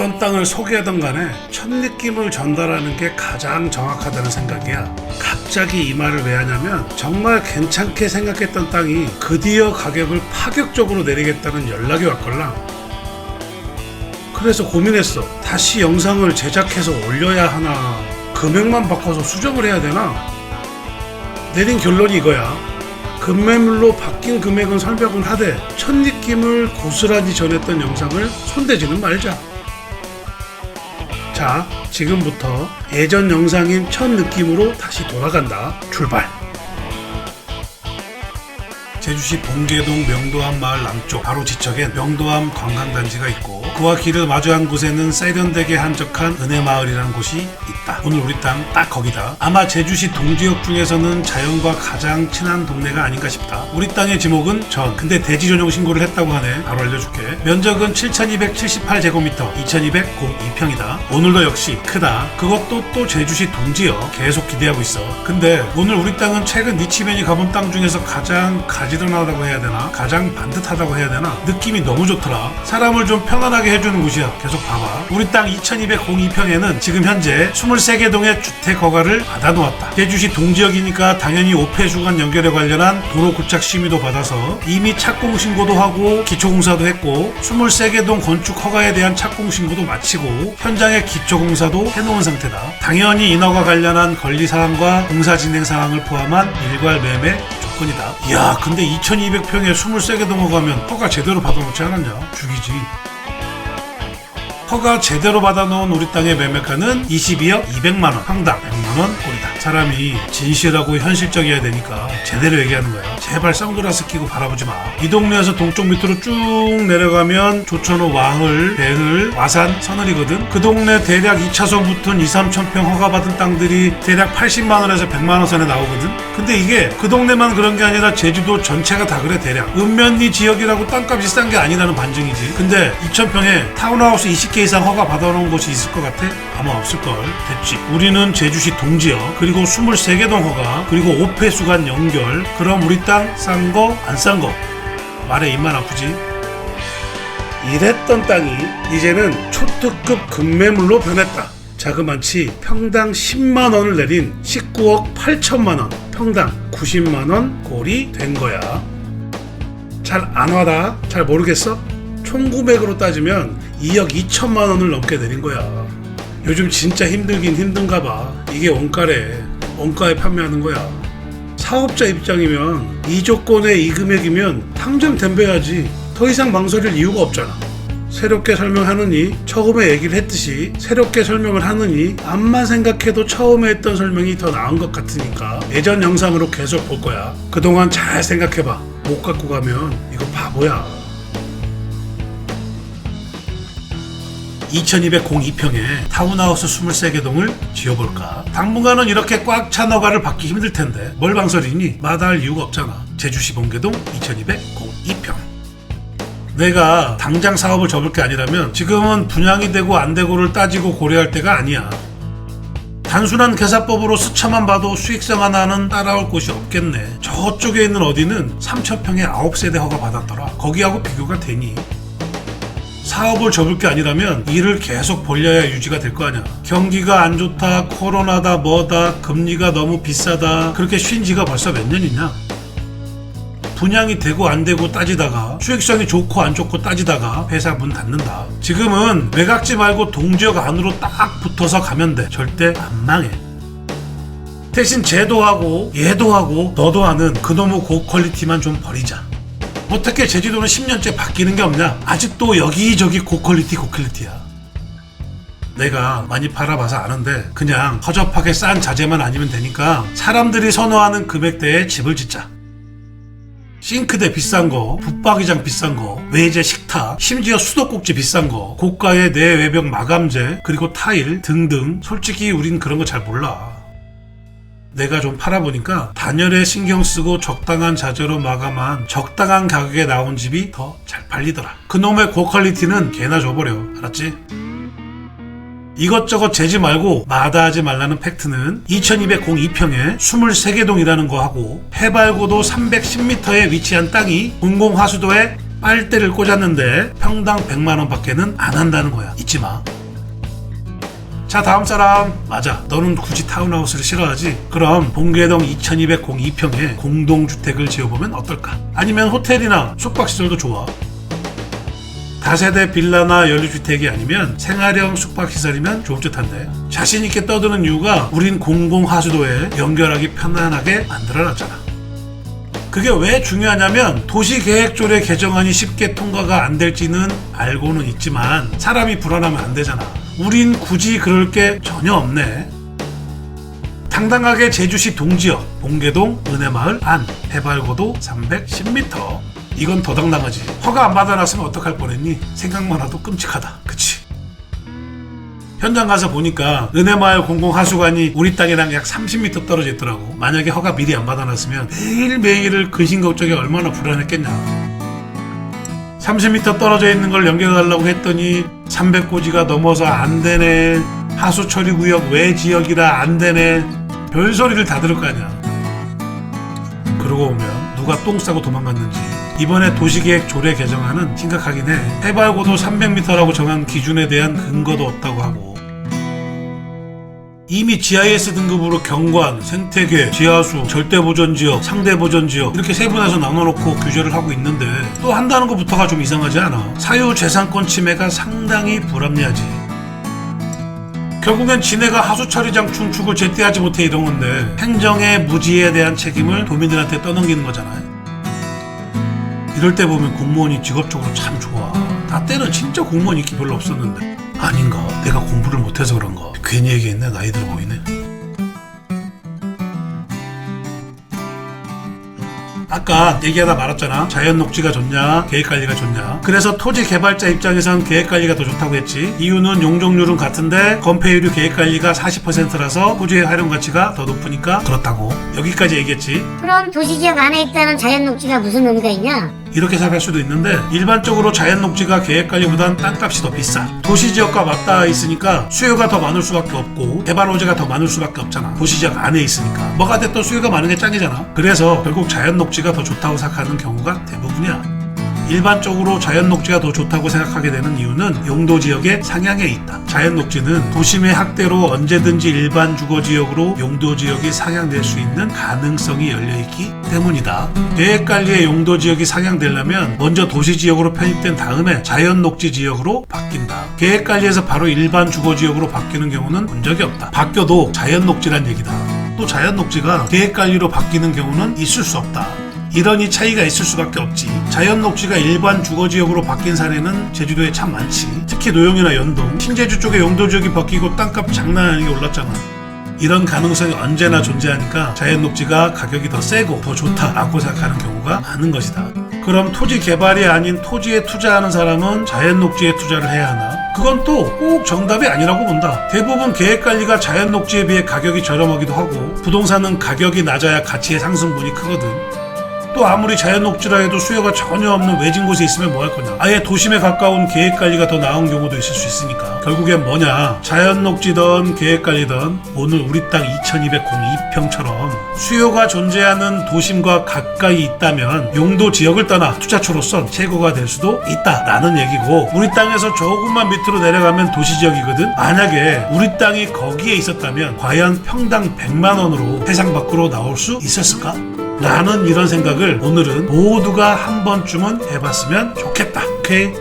어떤 땅을 소개하던 간에 첫 느낌을 전달하는 게 가장 정확하다는 생각이야. 갑자기 이 말을 왜 하냐면 정말 괜찮게 생각했던 땅이 드디어 가격을 파격적으로 내리겠다는 연락이 왔걸랑. 그래서 고민했어. 다시 영상을 제작해서 올려야 하나, 금액만 바꿔서 수정을 해야 되나? 내린 결론이 이거야. 급매물로 바뀐 금액은 설명은 하되 첫 느낌을 고스란히 전했던 영상을 손대지는 말자. 자, 지금부터 예전 영상인 첫 느낌으로 다시 돌아간다. 출발! 제주시 봉계동 명도암 마을 남쪽 바로 지척엔 명도암 관광단지가 있고 그와 길을 마주한 곳에는 세련되게 한적한 은혜마을이라는 곳이 있다. 오늘 우리 땅 딱 거기다. 아마 제주시 동지역 중에서는 자연과 가장 친한 동네가 아닌가 싶다. 우리 땅의 지목은 전. 근데 대지 전용 신고를 했다고 하네. 바로 알려줄게. 면적은 7278제곱미터 2202평이다. 오늘도 역시 크다. 그것도 또 제주시 동지역. 계속 기대하고 있어. 근데 오늘 우리 땅은 최근 니치맨이 가본 땅 중에서 가장 가지런하다고 해야 되나? 가장 반듯하다고 해야 되나? 느낌이 너무 좋더라. 사람을 좀 편안하게 해주는 곳이야. 계속 봐봐. 우리 땅 2202평에는 지금 현재 23개 동의 주택 허가를 받아놓았다. 제주시 동지역이니까 당연히 오폐수관 연결에 관련한 도로 구착 심의도 받아서 이미 착공 신고도 하고 기초공사도 했고 23개 동 건축 허가에 대한 착공 신고도 마치고 현장의 기초공사도 해놓은 상태다. 당연히 인허가 관련한 권리사항과 공사 진행 사항을 포함한 일괄 매매 조건이다. 이야, 근데 2200평에 23개 동 허가면 허가 제대로 받아놓지 않았냐? 죽이지. 허가 제대로 받아놓은 우리 땅의 매매가는 22억 200만원, 평당 100만원 꼴이다. 사람이 진실하고 현실적이어야 되니까 제대로 얘기하는 거야. 제발 선글라스 끼고 바라보지 마. 이 동네에서 동쪽 밑으로 쭉 내려가면 조천호 와흘, 배흘, 와산, 서늘이거든. 그 동네 대략 2차선부터는 2, 3천평 허가받은 땅들이 대략 80만원에서 100만원 선에 나오거든. 근데 이게 그 동네만 그런 게 아니라 제주도 전체가 다 그래. 대략 읍면리 지역이라고 땅값이 싼 게 아니라는 반증이지. 근데 2천평에 타운하우스 20개 이상 허가 받아놓은 곳이 있을 것 같아? 아마 없을걸. 됐지. 우리는 제주시 동지역, 그리고 23개 동 허가, 그리고 오폐수관 연결. 그럼 우리 땅 싼 거, 안 싼 거? 말에 입만 아프지? 이랬던 땅이 이제는 초특급 급매물로 변했다. 자그마치 평당 10만원을 내린 19억 8천만원, 평당 90만원 꼴이 된 거야. 잘 안 와다? 잘 모르겠어? 총구매액으로 따지면 2억 2천만 원을 넘게 내린 거야. 요즘 진짜 힘들긴 힘든가 봐. 이게 원가래. 원가에 판매하는 거야. 사업자 입장이면 이 조건에 이 금액이면 당장 덤벼야지. 더 이상 망설일 이유가 없잖아. 새롭게 설명하느니 처음에 얘기를 했듯이 새롭게 설명을 하느니 암만 생각해도 처음에 했던 설명이 더 나은 것 같으니까 예전 영상으로 계속 볼 거야. 그동안 잘 생각해봐. 못 갖고 가면 이거 바보야. 2202평에 타운하우스 23개 동을 지어볼까? 당분간은 이렇게 꽉 찬 허가를 받기 힘들 텐데 뭘 망설이니? 마다할 이유가 없잖아. 제주시 봉계동 2202평. 내가 당장 사업을 접을 게 아니라면 지금은 분양이 되고 안 되고를 따지고 고려할 때가 아니야. 단순한 계산법으로 스쳐만 봐도 수익성 하나는 따라올 곳이 없겠네. 저쪽에 있는 어디는 3000평에 9세대 허가 받았더라. 거기하고 비교가 되니? 사업을 접을 게 아니라면 일을 계속 벌려야 유지가 될 거 아니야. 경기가 안 좋다, 코로나다, 뭐다, 금리가 너무 비싸다, 그렇게 쉰 지가 벌써 몇 년이냐. 분양이 되고 안 되고 따지다가 수익성이 좋고 안 좋고 따지다가 회사 문 닫는다. 지금은 외곽지 말고 동지역 안으로 딱 붙어서 가면 돼. 절대 안 망해. 대신 쟤도 하고 얘도 하고 너도 하는 그놈의 고퀄리티만 좀 버리자. 어떻게 제주도는 10년째 바뀌는 게 없냐? 아직도 여기저기 고퀄리티야. 내가 많이 팔아봐서 아는데 그냥 허접하게 싼 자재만 아니면 되니까 사람들이 선호하는 금액대에 집을 짓자. 싱크대 비싼 거, 붙박이장 비싼 거, 외제 식탁, 심지어 수도꼭지 비싼 거, 고가의 내외벽 마감재, 그리고 타일 등등. 솔직히 우린 그런 거 잘 몰라. 내가 좀 팔아보니까 단열에 신경 쓰고 적당한 자재로 마감한 적당한 가격에 나온 집이 더 잘 팔리더라. 그놈의 고퀄리티는 개나 줘버려. 알았지? 이것저것 재지 말고 마다하지 말라는 팩트는 2202평에 23개 동이라는 거 하고 해발고도 310m에 위치한 땅이 공공하수도에 빨대를 꽂았는데 평당 100만원 밖에는 안 한다는 거야. 잊지 마. 자, 다음 사람. 맞아, 너는 굳이 타운하우스를 싫어하지? 그럼 봉계동 2202평에 공동주택을 지어보면 어떨까? 아니면 호텔이나 숙박시설도 좋아. 다세대 빌라나 연립주택이 아니면 생활형 숙박시설이면 좋을 듯한데, 자신있게 떠드는 이유가 우린 공공하수도에 연결하기 편안하게 만들어놨잖아. 그게 왜 중요하냐면 도시계획조례 개정안이 쉽게 통과가 안 될지는 알고는 있지만 사람이 불안하면 안 되잖아. 우린 굳이 그럴 게 전혀 없네. 당당하게 제주시 동지역 봉계동 은혜마을 안 해발고도 310m. 이건 더 당당하지. 허가 안 받아놨으면 어떡할 뻔했니? 생각만 해도 끔찍하다. 그치? 현장 가서 보니까 은혜마을 공공하수관이 우리 땅이랑 약 30m 떨어져 있더라고. 만약에 허가 미리 안 받아놨으면 매일매일을 근심 걱정이 얼마나 불안했겠냐. 30m 떨어져 있는 걸 연결해달라고 했더니 300고지가 넘어서 안 되네. 하수처리구역 외 지역이라 안 되네. 별소리를 다 들을 거 아니야. 그러고 보면 누가 똥 싸고 도망갔는지. 이번에 도시계획 조례 개정안은 심각하긴 해. 해발고도 300m라고 정한 기준에 대한 근거도 없다고 하고, 이미 GIS 등급으로 경관, 생태계, 지하수, 절대보전지역, 상대보전지역 이렇게 세분해서 나눠놓고 규제를 하고 있는데 또 한다는 것부터가 좀 이상하지 않아? 사유재산권 침해가 상당히 불합리하지. 결국엔 지네가 하수처리장 충축을 제때 하지 못해 이런 건데 행정의 무지에 대한 책임을 도민들한테 떠넘기는 거잖아요. 이럴 때 보면 공무원이 직업적으로 참 좋아. 나 때는 진짜 공무원 인기 별로 없었는데. 아닌가? 내가 공부를 못해서 그런가? 괜히 얘기했네. 나이 들어 보이네. 아까 얘기하다 말았잖아. 자연녹지가 좋냐 계획관리가 좋냐. 그래서 토지 개발자 입장에선 계획관리가 더 좋다고 했지. 이유는 용적률은 같은데 건폐율이 계획관리가 40%라서 토지의 활용가치가 더 높으니까 그렇다고. 여기까지 얘기했지. 그럼 도시지역 안에 있다는 자연녹지가 무슨 의미가 있냐? 이렇게 생각할 수도 있는데 일반적으로 자연녹지가 계획관리보단 땅값이 더 비싸. 도시지역과 맞닿아 있으니까 수요가 더 많을 수밖에 없고 개발 호재가 더 많을 수밖에 없잖아. 도시지역 안에 있으니까 뭐가 됐든 수요가 많은 게 짱이잖아. 그래서 결국 자연녹지가 더 좋다고 생각하는 경우가 대부분이야. 일반적으로 자연녹지가 더 좋다고 생각하게 되는 이유는 용도지역의 상향에 있다. 자연녹지는 도심의 확대로 언제든지 일반 주거지역으로 용도지역이 상향될 수 있는 가능성이 열려있기 때문이다. 계획관리의 용도지역이 상향되려면 먼저 도시지역으로 편입된 다음에 자연녹지지역으로 바뀐다. 계획관리에서 바로 일반 주거지역으로 바뀌는 경우는 본 적이 없다. 바뀌어도 자연녹지란 얘기다. 또 자연녹지가 계획관리로 바뀌는 경우는 있을 수 없다. 이런 이 차이가 있을 수밖에 없지. 자연녹지가 일반 주거지역으로 바뀐 사례는 제주도에 참 많지. 특히 노영이나 연동, 신제주 쪽에 용도지역이 바뀌고 땅값 장난 아니게 올랐잖아. 이런 가능성이 언제나 존재하니까 자연녹지가 가격이 더 세고 더 좋다라고 생각하는 경우가 많은 것이다. 그럼 토지 개발이 아닌 토지에 투자하는 사람은 자연녹지에 투자를 해야 하나? 그건 또 꼭 정답이 아니라고 본다. 대부분 계획관리가 자연녹지에 비해 가격이 저렴하기도 하고 부동산은 가격이 낮아야 가치의 상승분이 크거든. 또 아무리 자연녹지라 해도 수요가 전혀 없는 외진 곳에 있으면 뭐 할 거냐. 아예 도심에 가까운 계획관리가 더 나은 경우도 있을 수 있으니까 결국엔 뭐냐. 자연녹지든 계획관리든 오늘 우리 땅 2202평처럼 수요가 존재하는 도심과 가까이 있다면 용도지역을 떠나 투자처로선 최고가 될 수도 있다라는 얘기고, 우리 땅에서 조금만 밑으로 내려가면 도시지역이거든. 만약에 우리 땅이 거기에 있었다면 과연 평당 100만원으로 세상 밖으로 나올 수 있었을까? 라는 이런 생각을 오늘은 모두가 한 번쯤은 해봤으면 좋겠다. 오케이?